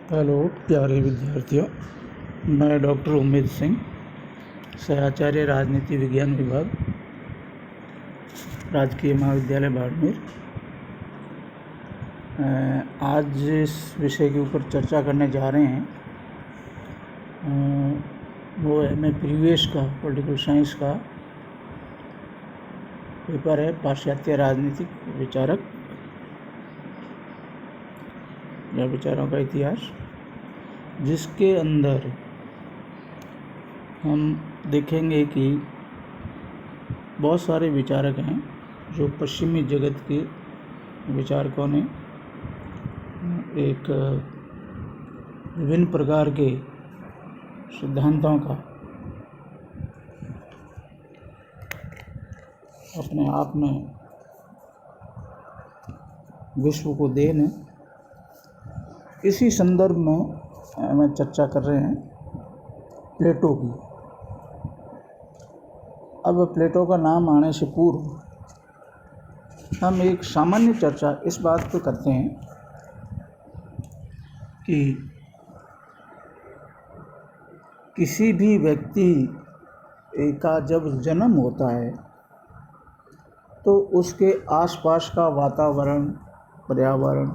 Hello प्यारे विद्यार्थियों, मैं डॉक्टर उम्मीद सिंह, सहआचार्य राजनीति विज्ञान विभाग, राजकीय महाविद्यालय बाड़मेर। आज इस विषय के ऊपर चर्चा करने जा रहे हैं। वो एमए प्रीवियस का पॉलिटिकल साइंस का पेपर है, पाश्चात्य राजनीतिक विचारक या विचारों का इतिहास, जिसके अंदर हम देखेंगे कि बहुत सारे विचारक हैं जो पश्चिमी जगत के विचारकों ने एक विभिन्न प्रकार के सिद्धांतों का अपने आप में विश्व को देन है। इसी संदर्भ में मैं चर्चा कर रहे हैं प्लेटो की। अब प्लेटो का नाम आने से पूर्व हम एक सामान्य चर्चा इस बात पर करते हैं कि किसी भी व्यक्ति का जब जन्म होता है तो उसके आसपास का वातावरण, पर्यावरण,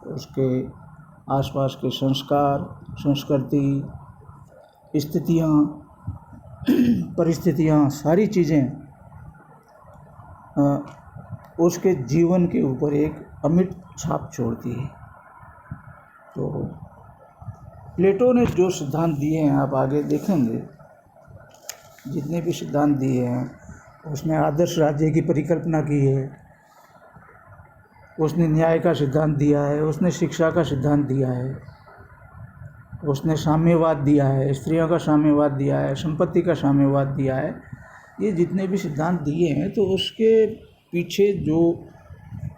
उसके आसपास के संस्कार, संस्कृति, स्थितियाँ, परिस्थितियाँ, सारी चीज़ें उसके जीवन के ऊपर एक अमिट छाप छोड़ती है। तो प्लेटो ने जो सिद्धांत दिए हैं, आप आगे देखेंगे, जितने भी सिद्धांत दिए हैं, उसने आदर्श राज्य की परिकल्पना की है, उसने न्याय का सिद्धांत दिया है, उसने शिक्षा का सिद्धांत दिया है, उसने साम्यवाद दिया है, स्त्रियों का साम्यवाद दिया है, संपत्ति का साम्यवाद दिया है। ये जितने भी सिद्धांत दिए हैं, तो उसके पीछे जो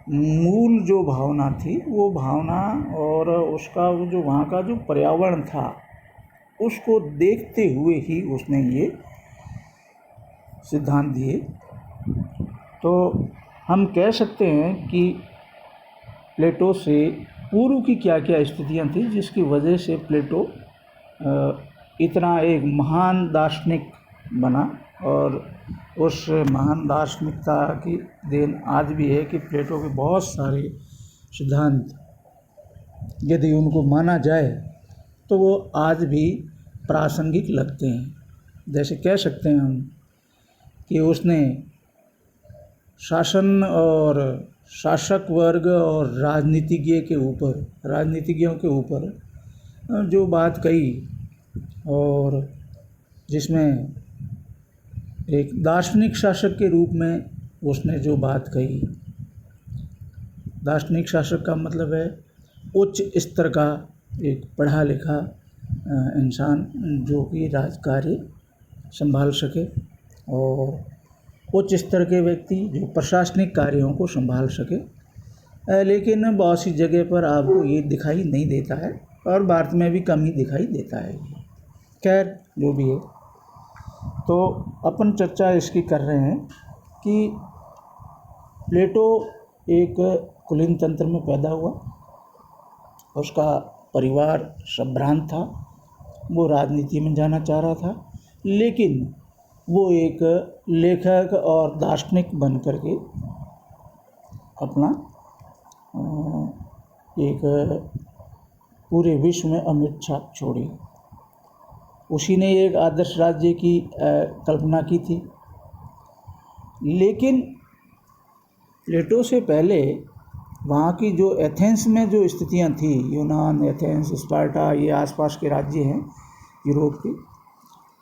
मूल जो भावना थी, वो भावना और उसका वो जो वहाँ का जो पर्यावरण था, उसको देखते हुए ही उसने ये सिद्धांत दिए। तो हम कह सकते हैं कि प्लेटो से पूर्व की क्या क्या स्थितियाँ थी जिसकी वजह से प्लेटो इतना एक महान दार्शनिक बना। और उस महान दार्शनिकता की देन आज भी है कि प्लेटो के बहुत सारे सिद्धांत यदि उनको माना जाए तो वो आज भी प्रासंगिक लगते हैं। जैसे कह सकते हैं हम कि उसने शासन और शासक वर्ग और राजनीतिज्ञों के ऊपर जो बात कही, और जिसमें एक दार्शनिक शासक के रूप में उसने जो बात कही। दार्शनिक शासक का मतलब है उच्च स्तर का एक पढ़ा लिखा इंसान जो कि राजकार्य संभाल सके, और उच्च स्तर के व्यक्ति जो प्रशासनिक कार्यों को संभाल सके। लेकिन बहुत सी जगह पर आपको ये दिखाई नहीं देता है, और भारत में भी कम ही दिखाई देता है। खैर, जो भी है, तो अपन चर्चा इसकी कर रहे हैं कि प्लेटो एक कुलीन तंत्र में पैदा हुआ, उसका परिवार संभ्रांत था, वो राजनीति में जाना चाह रहा था, लेकिन वो एक लेखक और दार्शनिक बन कर के अपना एक पूरे विश्व में अमिट छाप छोड़ी। उसी ने एक आदर्श राज्य की कल्पना की थी। लेकिन प्लेटो से पहले वहाँ की जो एथेंस में जो स्थितियाँ थी, यूनान, एथेंस, स्पार्टा, ये आसपास के राज्य हैं यूरोप के,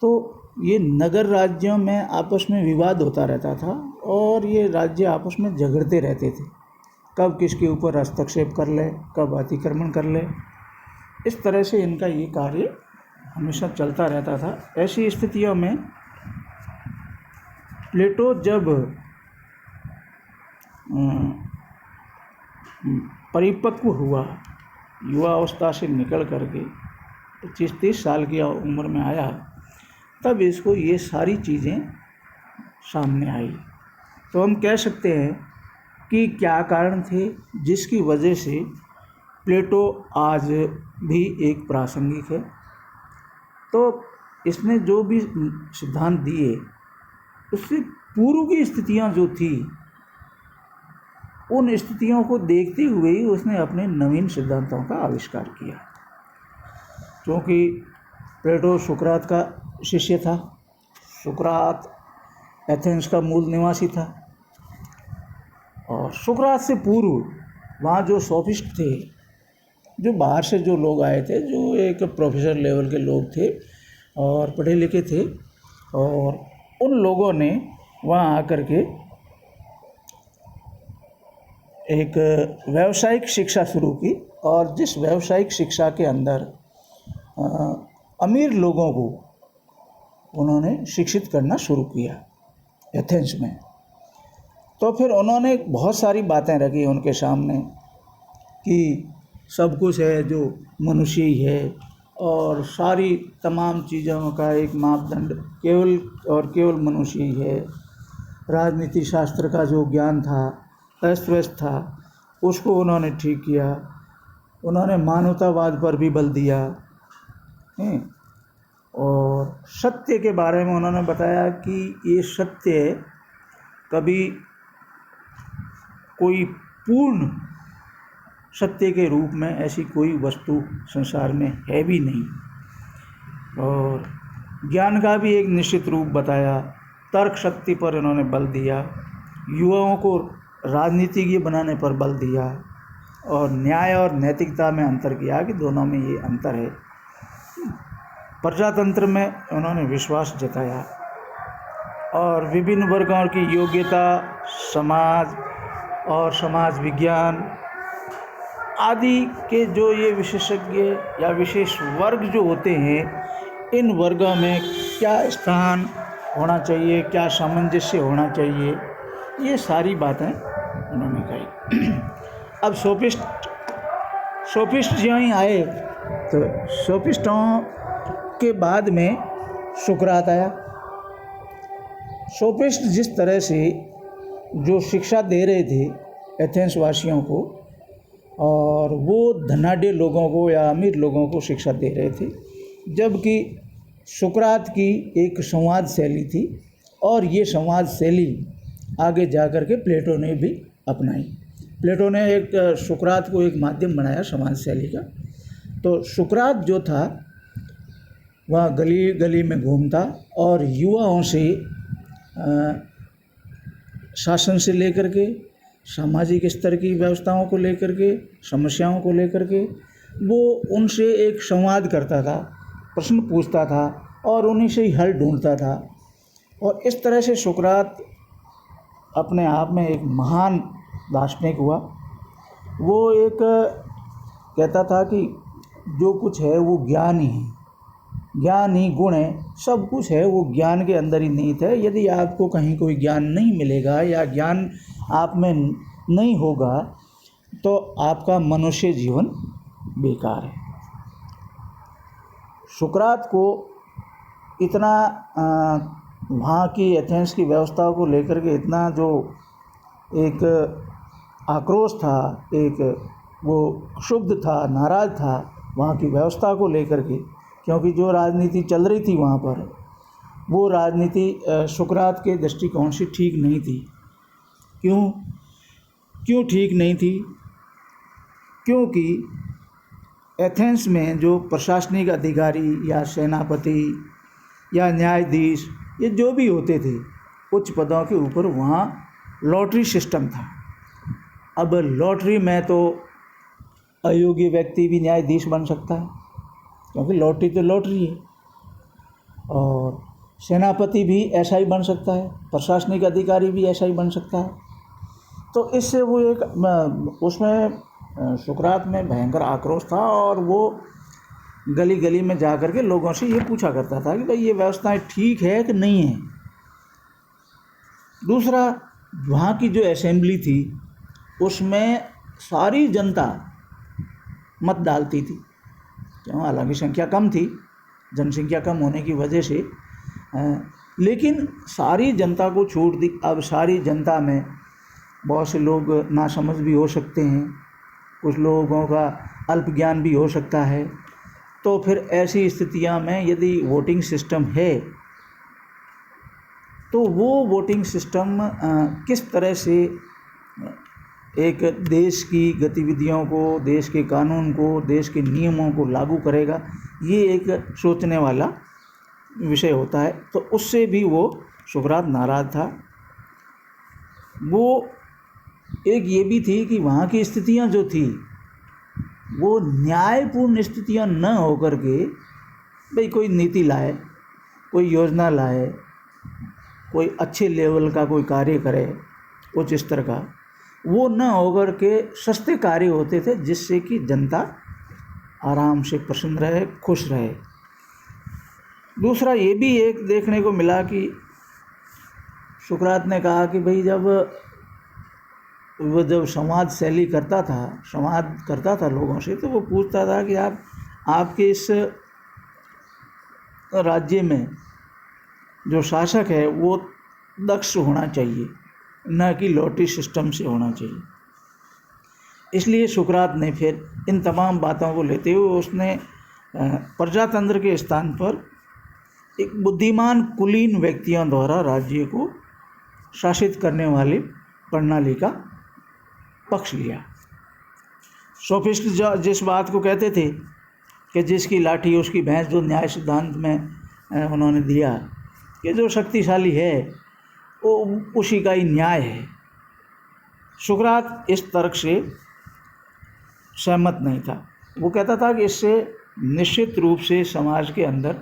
तो ये नगर राज्यों में आपस में विवाद होता रहता था, और ये राज्य आपस में झगड़ते रहते थे, कब किसके ऊपर हस्तक्षेप कर ले, कब अतिक्रमण कर ले। इस तरह से इनका ये कार्य हमेशा चलता रहता था। ऐसी स्थितियों में प्लेटो जब परिपक्व हुआ, युवा अवस्था से निकल करके 25-30 साल की उम्र में आया, तब इसको ये सारी चीज़ें सामने आई। तो हम कह सकते हैं कि क्या कारण थे जिसकी वजह से प्लेटो आज भी एक प्रासंगिक है। तो इसने जो भी सिद्धांत दिए उससे पूर्व की स्थितियां जो थी उन स्थितियों को देखते हुए ही उसने अपने नवीन सिद्धांतों का आविष्कार किया। क्योंकि प्लेटो सुकरात का शिष्य था, सुकरात एथेंस का मूल निवासी था, और सुकरात से पूर्व वहाँ जो सोफिस्ट थे, जो बाहर से जो लोग आए थे, जो एक प्रोफेसर लेवल के लोग थे और पढ़े लिखे थे, और उन लोगों ने वहाँ आकर के एक व्यावसायिक शिक्षा शुरू की, और जिस व्यावसायिक शिक्षा के अंदर अमीर लोगों को उन्होंने शिक्षित करना शुरू किया एथेंस में। तो फिर उन्होंने बहुत सारी बातें रखी उनके सामने कि सब कुछ है जो मनुष्य ही है, और सारी तमाम चीज़ों का एक मापदंड केवल और केवल मनुष्य ही है। राजनीति शास्त्र का जो ज्ञान था, अस्त व्यस्त था, उसको उन्होंने ठीक किया। उन्होंने मानवतावाद पर भी बल दिया, और सत्य के बारे में उन्होंने बताया कि ये सत्य कभी कोई पूर्ण सत्य के रूप में ऐसी कोई वस्तु संसार में है भी नहीं, और ज्ञान का भी एक निश्चित रूप बताया। तर्क शक्ति पर उन्होंने बल दिया, युवाओं को राजनीतिज्ञ बनाने पर बल दिया, और न्याय और नैतिकता में अंतर किया कि दोनों में ये अंतर है। प्रजातंत्र में उन्होंने विश्वास जताया, और विभिन्न वर्गों की योग्यता, समाज और समाज विज्ञान आदि के जो ये विशेषज्ञ या विशेष वर्ग जो होते हैं, इन वर्गों में क्या स्थान होना चाहिए, क्या सामंजस्य होना चाहिए, ये सारी बातें उन्होंने कही। अब सोफिस्ट जो ही आए, तो सोफिस्टों के बाद में सुकरात आया। सोफिस्ट जिस तरह से जो शिक्षा दे रहे थे एथेंस वासियों को, और वो धनाढ्य लोगों को या अमीर लोगों को शिक्षा दे रहे थे, जबकि सुकरात की एक संवाद शैली थी, और ये संवाद शैली आगे जा कर के प्लेटो ने भी अपनाई। प्लेटो ने एक सुकरात को एक माध्यम बनाया समाज शैली का। तो सुकरात जो था वह गली गली में घूमता और युवाओं से शासन से लेकर के सामाजिक स्तर की व्यवस्थाओं को लेकर के, समस्याओं को लेकर के वो उनसे एक संवाद करता था, प्रश्न पूछता था और उन्हीं से ही हल ढूंढता था। और इस तरह से सुकरात अपने आप में एक महान दार्शनिक हुआ। वो एक कहता था कि जो कुछ है वो ज्ञान ही है, ज्ञान ही गुण है, सब कुछ है वो ज्ञान के अंदर ही निहित है। यदि आपको कहीं कोई ज्ञान नहीं मिलेगा या ज्ञान आप में नहीं होगा तो आपका मनुष्य जीवन बेकार है। सुकरात को इतना वहाँ की एथेंस की व्यवस्था को लेकर के इतना जो एक आक्रोश था, एक वो क्षुब्ध था, नाराज़ था वहाँ की व्यवस्था को लेकर के, क्योंकि जो राजनीति चल रही थी वहाँ पर, वो राजनीति सुकरात के दृष्टिकोण से ठीक नहीं थी। क्यों ठीक नहीं थी? क्योंकि एथेंस में जो प्रशासनिक अधिकारी या सेनापति या न्यायाधीश ये जो भी होते थे उच्च पदों के ऊपर, वहाँ लॉटरी सिस्टम था। अब लॉटरी में तो अयोग्य व्यक्ति भी न्यायाधीश बन सकता है, क्योंकि लॉटरी तो लॉटरी है, और सेनापति भी ऐसा ही बन सकता है, प्रशासनिक अधिकारी भी ऐसा ही बन सकता है। तो इससे वो एक उसमें सुकरात में भयंकर आक्रोश था, और वो गली गली में जा कर के लोगों से ये पूछा करता था कि भाई ये व्यवस्थाएं ठीक है कि नहीं है। दूसरा, वहाँ की जो असेंबली थी उसमें सारी जनता मत डालती थी, क्यों? हालांकि संख्या कम थी, जनसंख्या कम होने की वजह से, लेकिन सारी जनता को छूट दी। अब सारी जनता में बहुत से लोग नासमझ भी हो सकते हैं, कुछ लोगों का अल्प ज्ञान भी हो सकता है। तो फिर ऐसी स्थितियां में यदि वोटिंग सिस्टम है तो वो वोटिंग सिस्टम किस तरह से एक देश की गतिविधियों को, देश के कानून को, देश के नियमों को लागू करेगा, ये एक सोचने वाला विषय होता है। तो उससे भी वो सुकरात नाराज़ था। वो एक ये भी थी कि वहाँ की स्थितियाँ जो थी वो न्यायपूर्ण स्थितियाँ न होकर के भाई कोई नीति लाए, कोई योजना लाए, कोई अच्छे लेवल का कोई कार्य करे उच्च स्तर का, वो न होकर के सस्ते कार्य होते थे जिससे कि जनता आराम से प्रसन्न रहे, खुश रहे। दूसरा ये भी एक देखने को मिला कि सुकरात ने कहा कि भाई जब संवाद शैली करता था, संवाद करता था लोगों से, तो वो पूछता था कि आपके इस राज्य में जो शासक है वो दक्ष होना चाहिए, न कि लॉटरी सिस्टम से होना चाहिए। इसलिए सुकरात ने फिर इन तमाम बातों को लेते हुए उसने प्रजातंत्र के स्थान पर एक बुद्धिमान कुलीन व्यक्तियों द्वारा राज्य को शासित करने वाली प्रणाली का पक्ष लिया। सोफिस्ट जिस बात को कहते थे कि जिसकी लाठी उसकी भैंस, जो न्याय सिद्धांत में उन्होंने दिया कि जो शक्तिशाली है वो उसी का ही न्याय है, सुकरात इस तर्क से सहमत नहीं था। वो कहता था कि इससे निश्चित रूप से समाज के अंदर